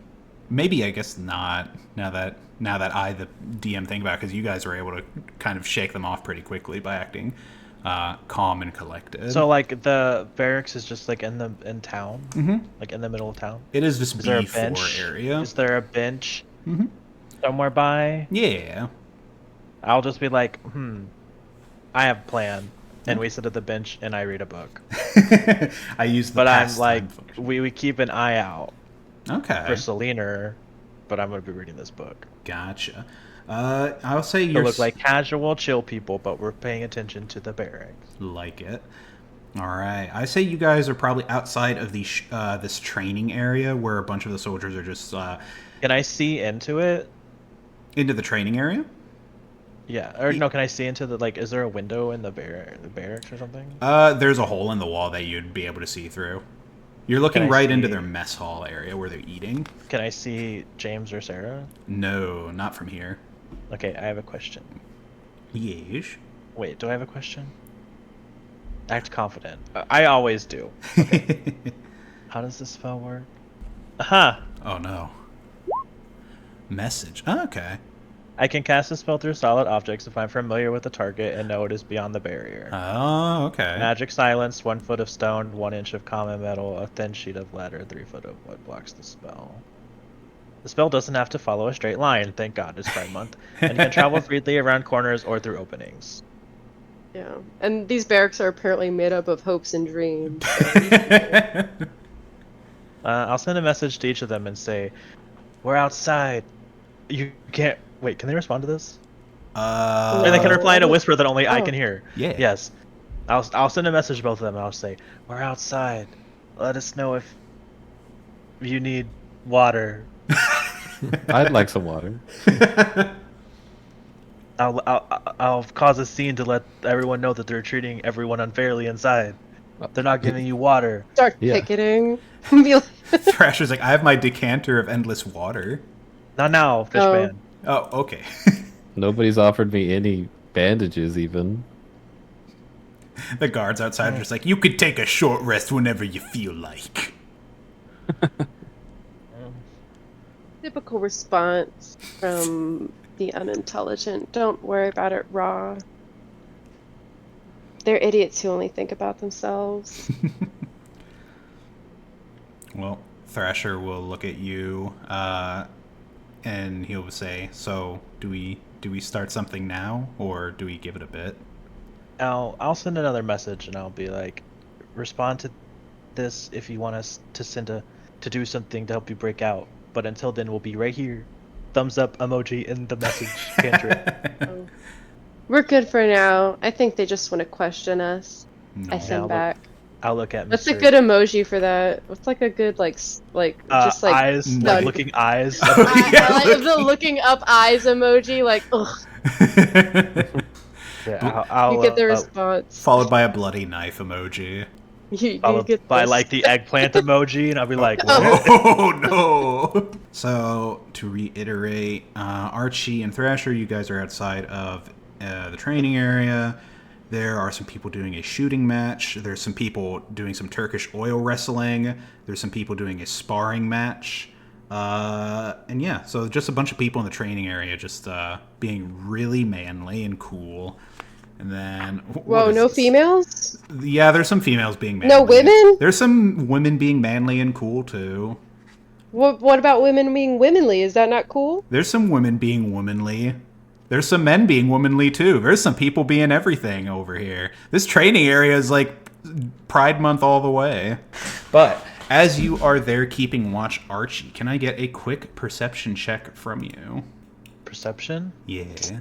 maybe I guess not. Now that I, the DM, think about it, because you guys were able to kind of shake them off pretty quickly by acting calm and collected. So like the barracks is just like in town, like in the middle of town. It is this Is there a B4 bench? area. Is there a bench somewhere by? Yeah. I'll just be like, I have a plan, and we sit at the bench and I read a book. I use the But I'm pastime like, function. we keep an eye out Okay. for Selena, but I'm gonna be reading this book. Gotcha. I'll say You you're look like casual, chill people, but we're paying attention to the barracks. like it. All right. I say you guys are probably outside of the this training area where a bunch of the soldiers are just Can I see into it? into the training area. Yeah, or no? Can I see into the like? Is there a window in the barracks or something? There's a hole in the wall that you'd be able to see through. You're looking I right into see- their mess hall area where they're eating. Can I see James or Sarah? No, not from here. Okay, I have a question. Yes. Wait, do I have a question? Act confident. I always do. How does this spell work? Aha! Oh no. Message. Oh, okay. I can cast a spell through solid objects if I'm familiar with the target and know it is beyond the barrier. Oh, okay. Magic silence, 1 foot of stone, 1 inch of common metal, a thin sheet of lead, 3 foot of wood blocks the spell. The spell doesn't have to follow a straight line, thank God it's Pride Month, and can travel freely around corners or through openings. Yeah, and these barracks are apparently made up of hopes and dreams. I'll send a message to each of them and say, "We're outside. You can't wait." Can they respond to this? Or they can reply in a whisper that only I can hear. Yeah. Yes. I'll send a message to both of them and I'll say, "We're outside. Let us know if you need water." I'd like some water. I'll cause a scene to let everyone know that they're treating everyone unfairly inside. They're not giving you water. Start Yeah. picketing. Be like- Thrasher's like, I have my decanter of endless water. Not now, Fishman. Oh, okay. Nobody's offered me any bandages even. The guards outside are just like, you could take a short rest whenever you feel like. Typical response from the unintelligent. Don't worry about it, Raw. They're idiots who only think about themselves. Well, Thrasher will look at you, and he'll say, so, do we start something now, or do we give it a bit? I'll send another message and I'll be like, respond to this if you want us to to do something to help you break out. But until then, we'll be right here. Thumbs up emoji in the message pantry. Oh. We're good for now. I think they just want to question us. No. I send back. I'll look at. What's a Mr. good emoji for that? What's like a good just like eyes, No. like looking eyes. I like the looking up eyes emoji. Like, ugh, Yeah, I'll you get the response. Followed by a bloody knife emoji. You followed get by this. like the eggplant emoji, and I'll be like, what? Oh no! So to reiterate, Archie and Thrasher, you guys are outside of the training area. There are some people doing a shooting match. There's some people doing some Turkish oil wrestling. There's some people doing a sparring match. And yeah, so just a bunch of people in the training area just being really manly and cool. And then... Whoa, no females? Yeah, there's some females being manly. No women? There's some women being manly and cool, too. What about women being womanly? Is that not cool? There's some women being womanly. There's some men being womanly, too. There's some people being everything over here. This training area is like Pride Month all the way. But as you are there keeping watch, Archie, can I get a quick perception check from you? Perception? Yeah.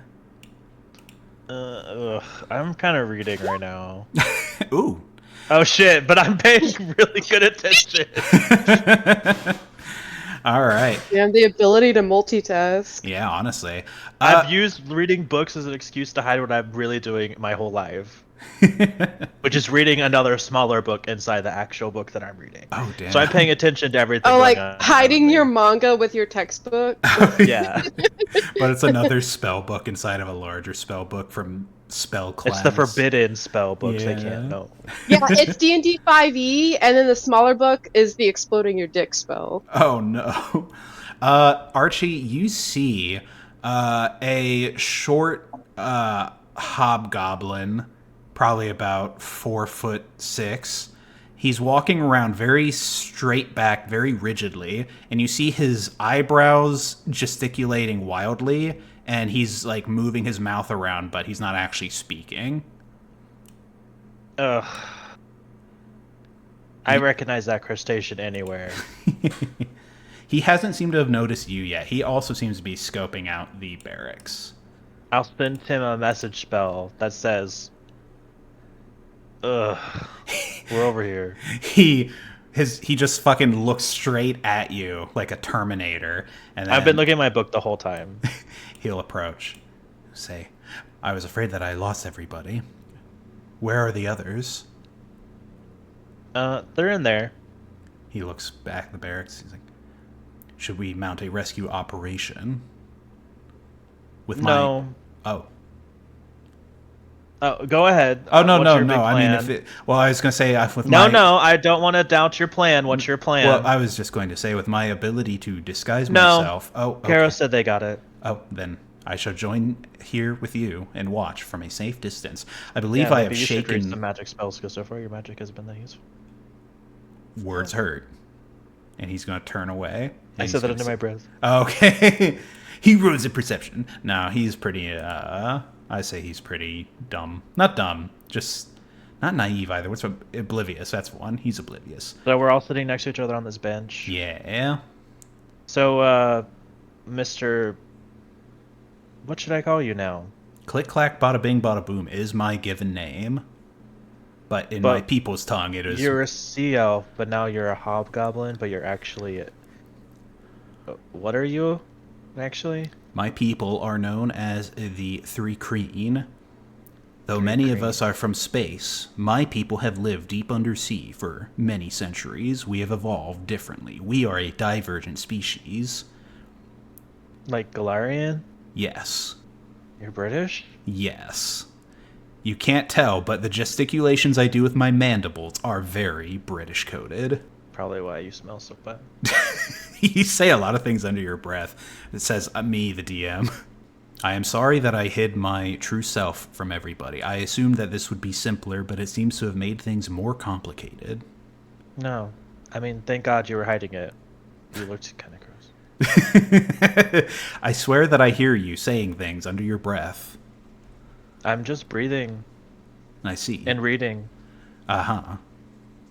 I'm kind of reading right now. Ooh. Oh shit! But I'm paying really good attention. All right. You have the ability to multitask. Yeah, honestly. I've used reading books as an excuse to hide what I'm really doing my whole life, which is reading another smaller book inside the actual book that I'm reading. Oh, damn. So I'm paying attention to everything. Oh, like going on hiding around me. your manga with your textbook? Yeah, But it's another spell book inside of a larger spell book from spell class. it's the forbidden spell books. They Yeah. can't know. Yeah, it's D&D 5e, and then the smaller book is the exploding your dick spell. Oh no. Archie, you see a short hobgoblin, probably about 4'6". He's walking around very straight back, very rigidly, and you see his eyebrows gesticulating wildly, and he's like moving his mouth around, but he's not actually speaking. Ugh. I recognize that crustacean anywhere. He hasn't seemed to have noticed you yet. He also seems to be scoping out the barracks. I'll send him a message spell that says, "Ugh, we're over here." He just fucking looks straight at you like a Terminator, and then I've been looking at my book the whole time. he'll approach, say, "I was afraid that I lost everybody. Where are the others?" They're in there. He looks back at the barracks. He's like, "Should we mount a rescue operation?" With No. my oh. Oh, go ahead. Oh no What's no your big no! I mean, plan? if it well, I was gonna say with No, my no, I don't want to doubt your plan. What's your plan? well, I was just going to say with my ability to disguise No. myself. Oh, okay. Keros said they got it. Oh, then I shall join here with you and watch from a safe distance. I believe Yeah, I have maybe you should read some shaken magic spells because so far your magic has been that useful. words hurt, and he's going to turn away. I and said he's that gonna under my breath. Okay. He rules a perception. No, he's pretty, I say he's pretty dumb. Not dumb, just not naive either. What's oblivious? That's one. He's oblivious. So we're all sitting next to each other on this bench. Yeah. So, Mr. What should I call you now? Click, clack, bada bing, bada boom is my given name. But in my people's tongue, it is... You're a sea elf, but now you're a hobgoblin, but you're actually... What are you, actually? My people are known as the Three Kreen. Though many of us are from space, my people have lived deep undersea for many centuries. We have evolved differently. We are a divergent species. Like Galarian? Yes. You're British? Yes. You can't tell, but the gesticulations I do with my mandibles are very British-coded. Probably why you smell so bad. You say a lot of things under your breath. It says, me, the DM. I am sorry that I hid my true self from everybody. I assumed that this would be simpler, but it seems to have made things more complicated. No. I mean, thank God you were hiding it. You looked kind of gross. I swear that I hear you saying things under your breath. I'm just breathing I see. and reading Uh-huh.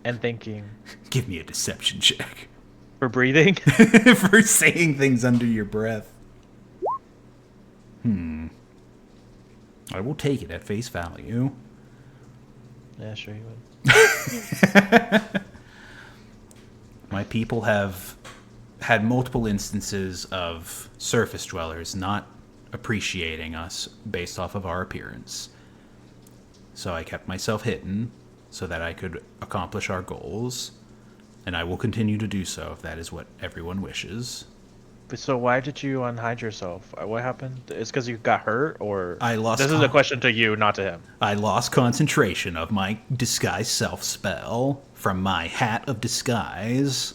and thinking. Give me a deception check. For breathing? For saying things under your breath. I will take it at face value. Yeah, sure you would. My people have had multiple instances of surface dwellers not appreciating us based off of our appearance. So I kept myself hidden so that I could accomplish our goals, and I will continue to do so if that is what everyone wishes. So why did you unhide yourself? What happened? It's because you got hurt, or I lost This is a question to you, not to him. I lost concentration of my disguise self spell from my hat of disguise.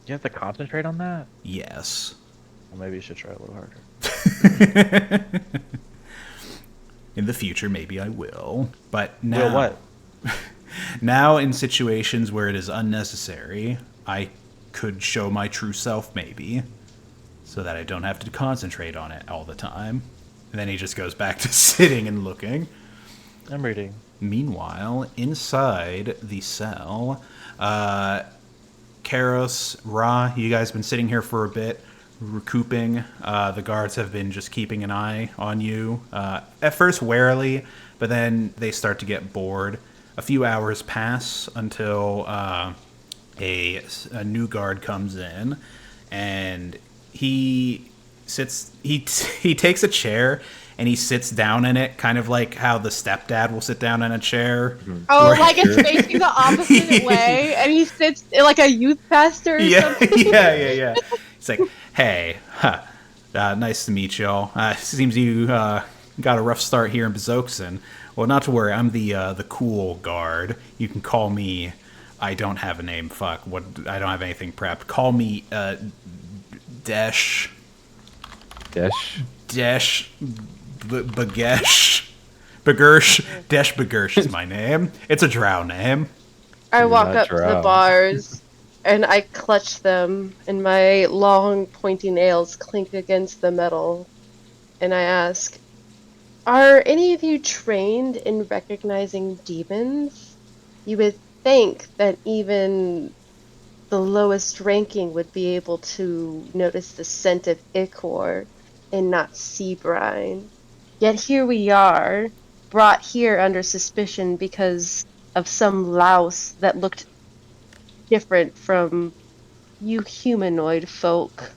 You have to concentrate on that. Yes. Well, maybe you should try a little harder. In the future, maybe I will. But now, Will what? now in situations where it is unnecessary, I could show my true self, maybe, so that I don't have to concentrate on it all the time. And then he just goes back to sitting and looking. I'm reading. Meanwhile, inside the cell, Keros, Ra, you guys been sitting here for a bit, recouping. The guards have been just keeping an eye on you. At first warily, but then they start to get bored. A few hours pass until a new guard comes in, and he sits. He takes a chair and he sits down in it, kind of like how the stepdad will sit down in a chair. Oh, Where- like it's facing the opposite way, and he sits like a youth pastor or yeah, something. yeah. It's like, hey, nice to meet y'all. Seems you got a rough start here in Bazzoxan. Well, not to worry, I'm the cool guard. You can call me. I don't have a name. Fuck. What? I don't have anything prepped. Call me Desh. Bagesh. Bagersh. Desh Bagersh is my name. It's a drow name. I walk Not up to the drow. bars, and I clutch them, and my long, pointy nails clink against the metal. And I ask, "Are any of you trained in recognizing demons? You would think that even the lowest ranking would be able to notice the scent of ichor and not sea brine. Yet here we are, brought here under suspicion because of some louse that looked different from you humanoid folk."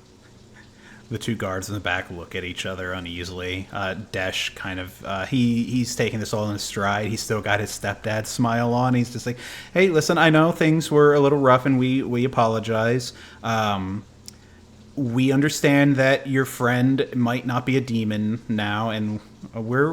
The two guards in the back look at each other uneasily. Desh kind of, he's taking this all in stride. He's still got his stepdad smile on. He's just like, hey, listen, I know things were a little rough and we apologize. We understand that your friend might not be a demon now, and we're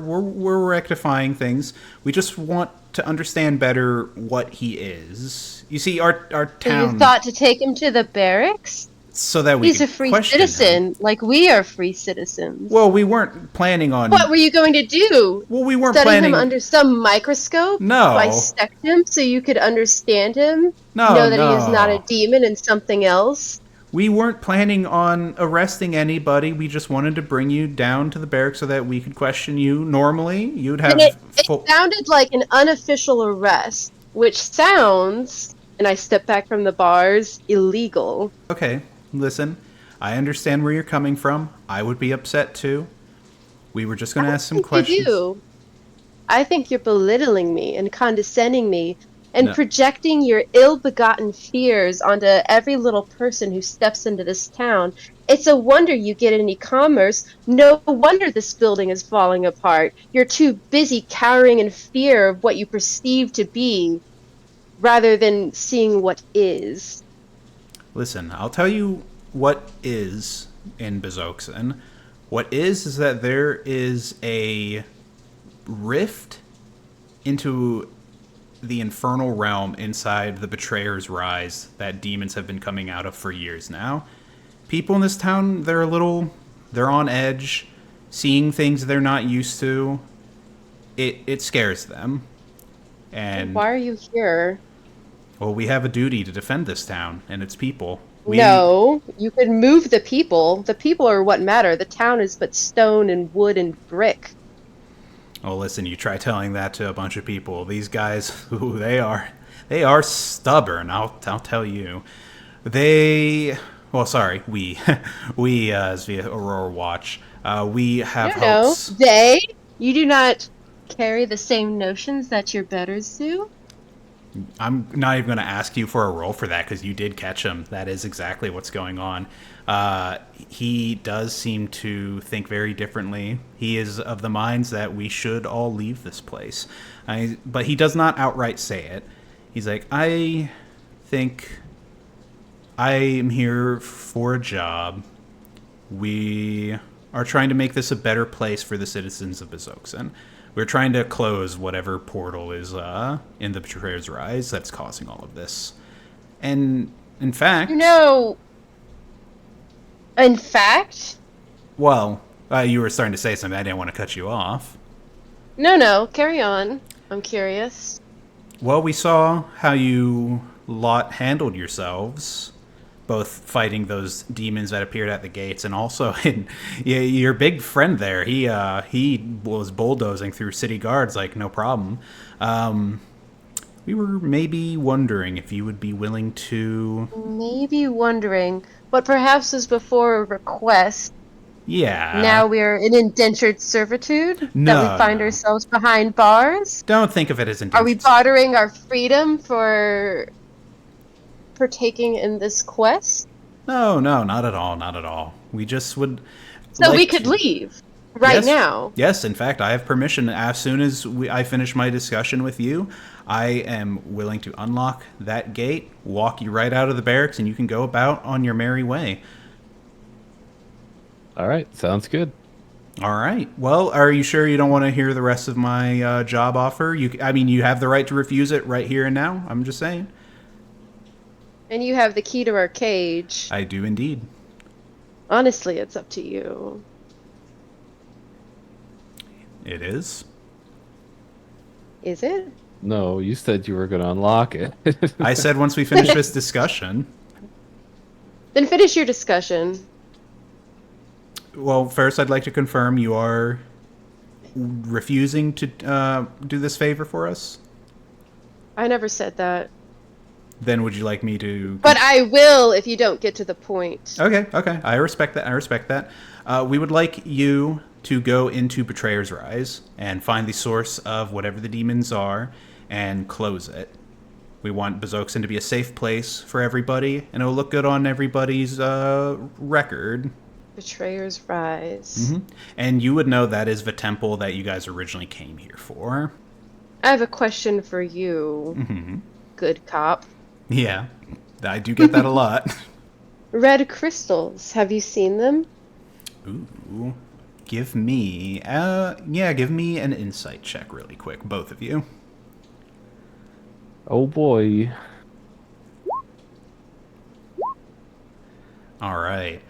rectifying things. We just want to understand better what he is. You see, our So town... you thought to take him to the barracks? So that we He's could a free question him. citizen, like we are free citizens. Well, we weren't planning on... What were you going to do? Well, we weren't Study planning... him under some microscope? No. Dissect him so you could understand him? No, know that he is not a no. demon and something else? We weren't planning on arresting anybody. We just wanted to bring you down to the barracks so that we could question you normally. You'd have... And it sounded like an unofficial arrest, which sounds, and I step back from the bars, illegal. Okay, listen. I understand where you're coming from. I would be upset too. We were just going to ask some questions. You do. I think you're belittling me and condescending me and No. projecting your ill-begotten fears onto every little person who steps into this town. It's a wonder you get any commerce. No wonder this building is falling apart. You're too busy cowering in fear of what you perceive to be, rather than seeing what is. Listen, I'll tell you what is in Bazzoxan. What is that there is a rift into the infernal realm inside the Betrayer's Rise that demons have been coming out of for years now. People in this town, they're on edge, seeing things they're not used to. It scares them. And Why are you here? well, we have a duty to defend this town and its people. No, you could move the people. The people are what matter. The town is but stone and wood and brick. Oh, listen, you try telling that to a bunch of people. These guys, ooh, they are stubborn. I'll tell you. They, well, sorry, we, we as the Aurora Watch, we have No, hopes. they. You do not carry the same notions that your betters do. I'm not even going to ask you for a roll for that because you did catch him. That is exactly what's going on. He does seem to think very differently. He is of the minds that we should all leave this place. But he does not outright say it. He's like, I think I am here for a job. We are trying to make this a better place for the citizens of Bazzoxan. We're trying to close whatever portal is in the Betrayer's Rise that's causing all of this. And in fact... You know, in fact... Well, you were starting to say something. I didn't want to cut you off. No, carry on. I'm curious. Well, we saw how you lot handled yourselves, both fighting those demons that appeared at the gates, and also your big friend there. He was bulldozing through city guards like no problem. We were maybe wondering if you would be willing to. Maybe wondering what perhaps was before a request. Yeah. Now we're in indentured servitude? No, that we find no. ourselves behind bars? Don't think of it as Are we indentured. bartering our freedom for partaking in this quest? No, not at all, not at all. We just would. So we like could to- leave right Yes. now. Yes, in fact, I have permission. As soon as I finish my discussion with you, I am willing to unlock that gate, walk you right out of the barracks, and you can go about on your merry way. All right, sounds good. All right. Well, are you sure you don't want to hear the rest of my job offer? I mean, you have the right to refuse it right here and now. I'm just saying. And you have the key to our cage. I do indeed. Honestly, it's up to you. It is. Is it? No, you said you were going to unlock it. I said once we finish this discussion. Then finish your discussion. Well, first, I'd like to confirm you are refusing to do this favor for us. I never said that. Then would you like me to... But I will if you don't get to the point. Okay. I respect that. We would like you to go into Betrayer's Rise and find the source of whatever the demons are and close it. We want Bazzoxan to be a safe place for everybody, and it'll look good on everybody's record. Betrayer's Rise. And you would know that is the temple that you guys originally came here for. I have a question for you, good cop. Yeah, I do get that a lot. Red crystals, have you seen them? Ooh. Give me an insight check really quick, both of you. Oh boy. All right.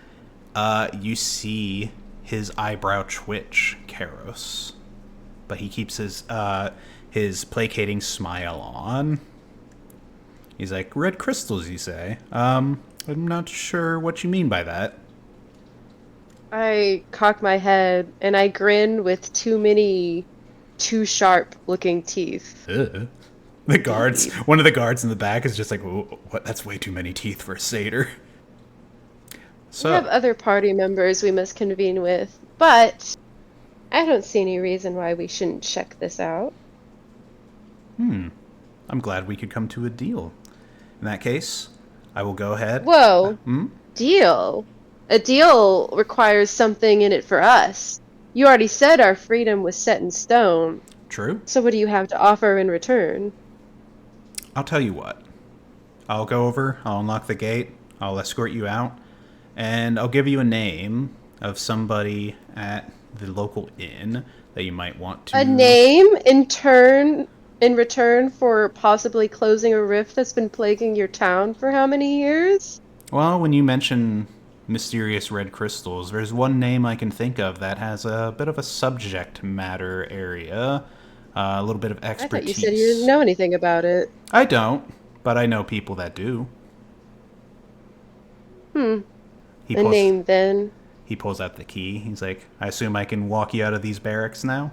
You see his eyebrow twitch, Keros, but he keeps his placating smile on. He's like, red crystals, you say? I'm not sure what you mean by that. I cock my head and I grin with too sharp looking teeth. Ugh. One of the guards in the back is just like, what? That's way too many teeth for a satyr. So, We have other party members we must convene with, but I don't see any reason why we shouldn't check this out. I'm glad we could come to a deal. In that case, I will go ahead. Whoa, deal? A deal requires something in it for us. You already said our freedom was set in stone, True. so what do you have to offer in return? I'll tell you what. I'll go over, I'll unlock the gate, I'll escort you out, and I'll give you a name of somebody at the local inn that you might want to... A name in return for possibly closing a rift that's been plaguing your town for how many years? Well, when you mention mysterious red crystals, there's one name I can think of that has a bit of a subject matter area, a little bit of I expertise. thought you said you didn't know anything about it. I don't, but I know people that do. He A name then. He pulls out the key. He's like, I assume I can walk you out of these barracks now?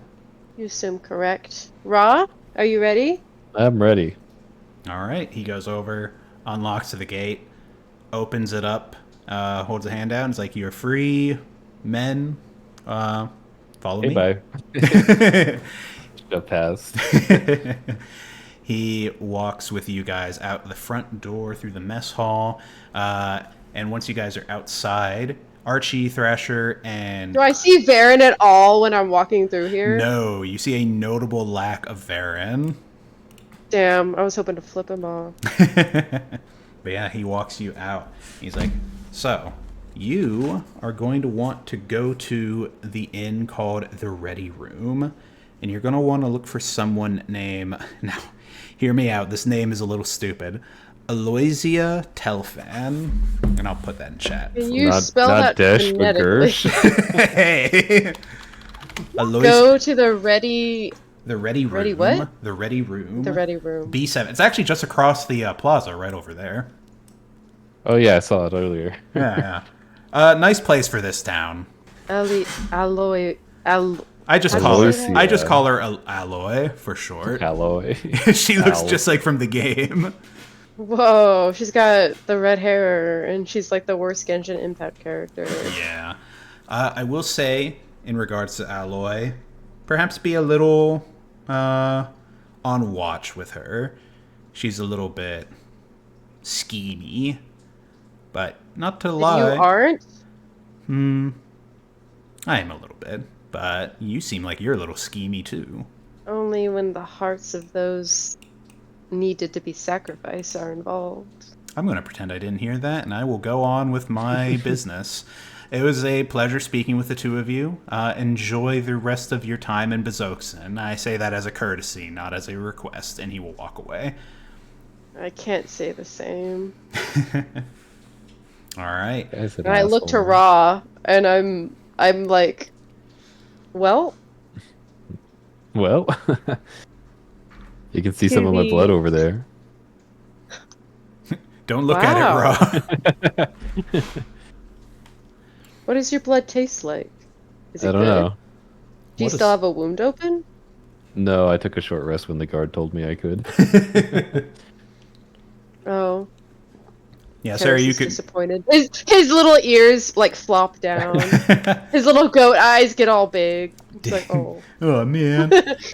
You assume correct. Ra, are you ready? I'm ready. All right. He goes over, unlocks the gate, opens it up, holds a hand out, and is like, "You're free, men. Follow Hey, me." bye. Should passed. He walks with you guys out the front door through the mess hall, and once you guys are outside, Archie, Thrasher, and Do I see Varen at all when I'm walking through here? no, you see a notable lack of Varen. Damn, I was hoping to flip him off. But yeah, he walks you out. He's like, "So, you are going to want to go to the inn called the Ready Room, and you're going to want to look for someone named..." Now, hear me out. This name is a little stupid. Aloysia Telfan. And I'll put that in chat. Can you Not spell that Desh, but phonetically? Gersh. Hey! Go to the Ready The Ready Room. Ready what? The Ready Room. the Ready Room. B7. It's actually just across the plaza, right over there. Oh yeah, I saw it earlier. Yeah, yeah. Nice place for this town. Alloy. I just How call do her. you say I that? just call her Alloy for short. Alloy. She looks Al. just like from the game. Whoa, she's got the red hair, and she's like the worst Genshin Impact character. Yeah. I will say, in regards to Alloy, perhaps be a little on watch with her. She's a little bit schemy, but not to If lie. you aren't, I am a little bit, but you seem like you're a little schemy too. only when the hearts of those needed to be sacrificed are involved. I'm going to pretend I didn't hear that, and I will go on with my business. It was a pleasure speaking with the two of you. Enjoy the rest of your time in Bazzoxan. I say that as a courtesy, not as a request, and he will walk away. I can't say the same. All right. Guy's an And I look to asshole. Ra, and I'm like, well, Well, you can see some of my Maybe- blood over there. Don't look Wow. at it, Raw. what does your blood taste like? Is it I don't good? know. Do you What still is- have a wound open? No, I took a short rest when the guard told me I could. Oh, Yeah, Keros Sarah, you is could. disappointed. His little ears like flop down. His little goat eyes get all big. It's like, oh. Oh man.